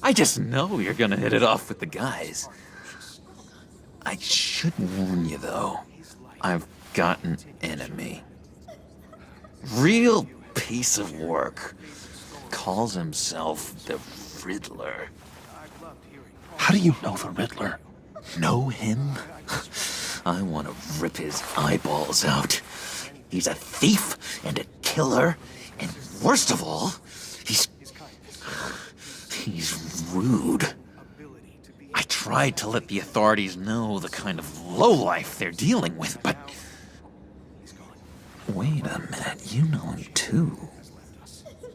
I just know you're gonna hit it off with the guys. I should warn you, though. I've got an enemy. Real piece of work. Calls himself the Riddler. How do you know the Riddler? Know him? I want to rip his eyeballs out. He's a thief and a killer, and worst of all, he's rude. I tried to let the authorities know the kind of lowlife they're dealing with, but... Wait a minute, you know him too.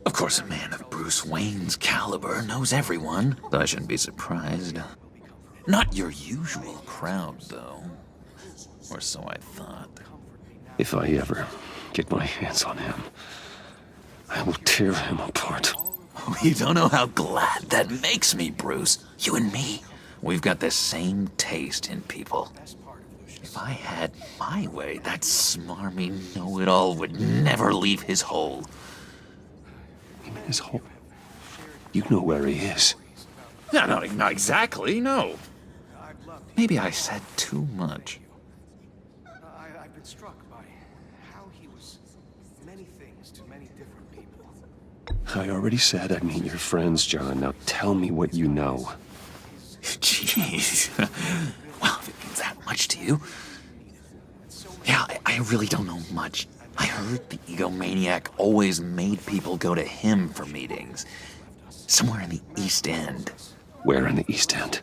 Of course, a man of Bruce Wayne's caliber knows everyone, so I shouldn't be surprised. Not your usual crowd, though. Or so I thought. If I ever get my hands on him, I will tear him apart. Oh, you don't know how glad that makes me, Bruce. You and me, we've got the same taste in people. If I had my way, that smarmy know-it-all would never leave his hole. You mean his hole? You know where he is. No, not exactly, no. Maybe I said too much. I've been struck by how he was many things to many different people. I already said I'd meet your friends, John. Now tell me what you know. Jeez. Well, if it means that much to you. Yeah, I really don't know much. I heard the egomaniac always made people go to him for meetings. Somewhere in the East End. Where in the East End?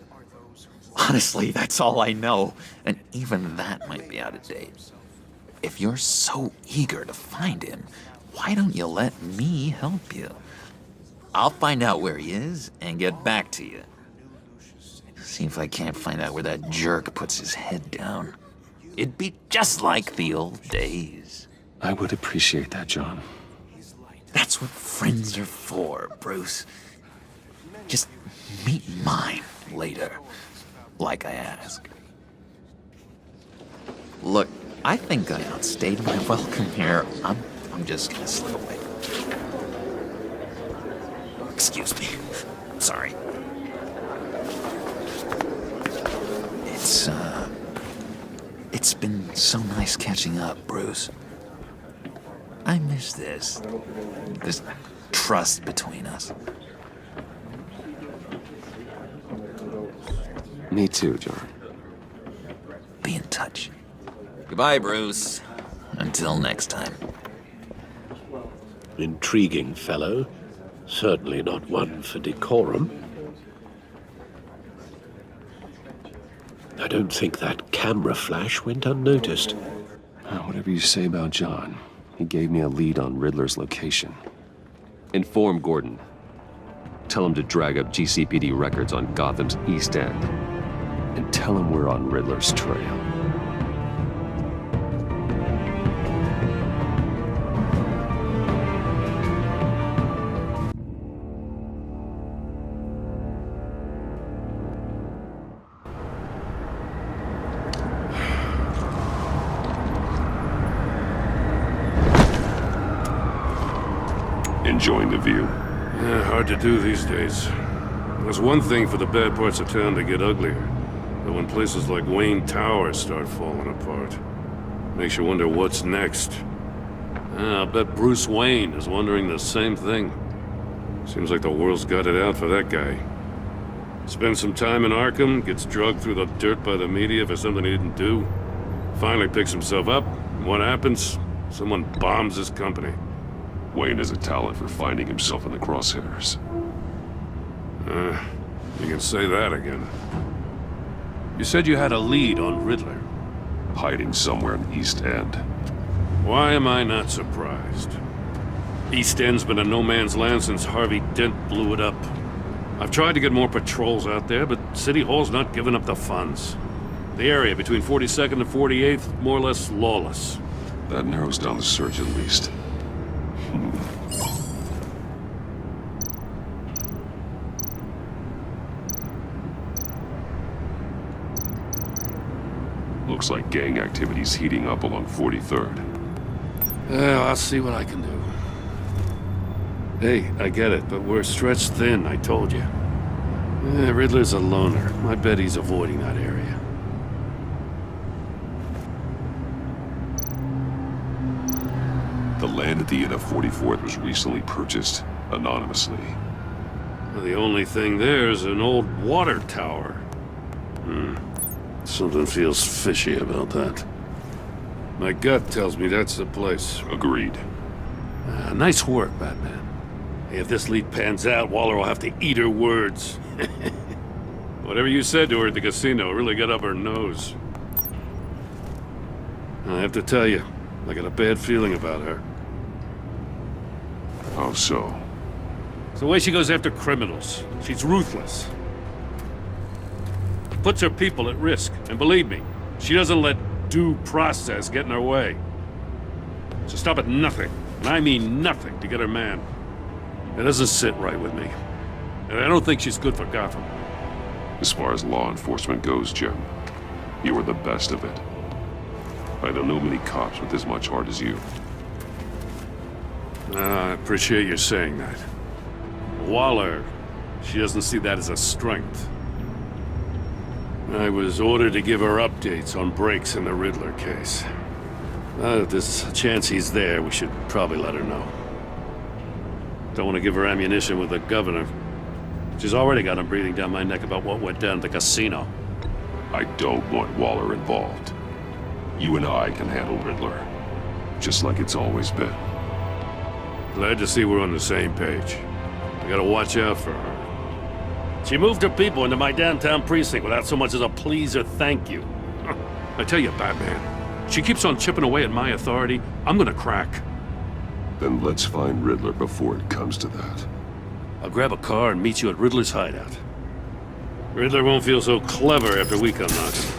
Honestly, that's all I know, and even that might be out of date. If you're so eager to find him, why don't you let me help you? I'll find out where he is and get back to you. See if I can't find out where that jerk puts his head down. It'd be just like the old days. I would appreciate that, John. That's what friends are for, Bruce. Just meet mine later. Like I asked. Look, I think I outstayed my welcome here. I'm just gonna slip away. Excuse me. Sorry. It's been so nice catching up, Bruce. I miss this trust between us. Me too, John. Be in touch. Goodbye, Bruce. Until next time. Intriguing fellow. Certainly not one for decorum. I don't think that camera flash went unnoticed. Whatever you say about John, he gave me a lead on Riddler's location. Inform Gordon. Tell him to drag up GCPD records on Gotham's East End. And tell him we're on Riddler's trail. Enjoying the view? Yeah, hard to do these days. There's one thing for the bad parts of town to get uglier. But when places like Wayne Towers start falling apart, makes you wonder what's next. I'll bet Bruce Wayne is wondering the same thing. Seems like the world's got it out for that guy. Spends some time in Arkham, gets drugged through the dirt by the media for something he didn't do. Finally picks himself up, and what happens? Someone bombs his company. Wayne has a talent for finding himself in the crosshairs. You can say that again. You said you had a lead on Riddler. Hiding somewhere in the East End. Why am I not surprised? East End's been a no-man's land since Harvey Dent blew it up. I've tried to get more patrols out there, but City Hall's not giving up the funds. The area between 42nd and 48th, more or less lawless. That narrows down the search at least. Looks like gang activity's heating up along 43rd. Well, I'll see what I can do. Hey, I get it, but we're stretched thin, I told you. Riddler's a loner. I bet he's avoiding that area. The land at the end of 44th was recently purchased anonymously. Well, the only thing there is an old water tower. Something feels fishy about that. My gut tells me that's the place. Agreed. Nice work, Batman. Hey, if this lead pans out, Waller will have to eat her words. Whatever you said to her at the casino really got up her nose. I have to tell you, I got a bad feeling about her. How so? It's the way she goes after criminals. She's ruthless. Puts her people at risk. And believe me, she doesn't let due process get in her way. She'll stop at nothing, and I mean nothing, to get her man. It doesn't sit right with me. And I don't think she's good for Gotham. As far as law enforcement goes, Jim, you are the best of it. I don't know many cops with as much heart as you. I appreciate you saying that. Waller, she doesn't see that as a strength. I was ordered to give her updates on breaks in the Riddler case. If there's a chance he's there, we should probably let her know. Don't want to give her ammunition with the governor. She's already got him breathing down my neck about what went down at the casino. I don't want Waller involved. You and I can handle Riddler, just like it's always been. Glad to see we're on the same page. I gotta watch out for her. She moved her people into my downtown precinct without so much as a please or thank you. I tell you, Batman, she keeps on chipping away at my authority, I'm gonna crack. Then let's find Riddler before it comes to that. I'll grab a car and meet you at Riddler's hideout. Riddler won't feel so clever after we come knocking.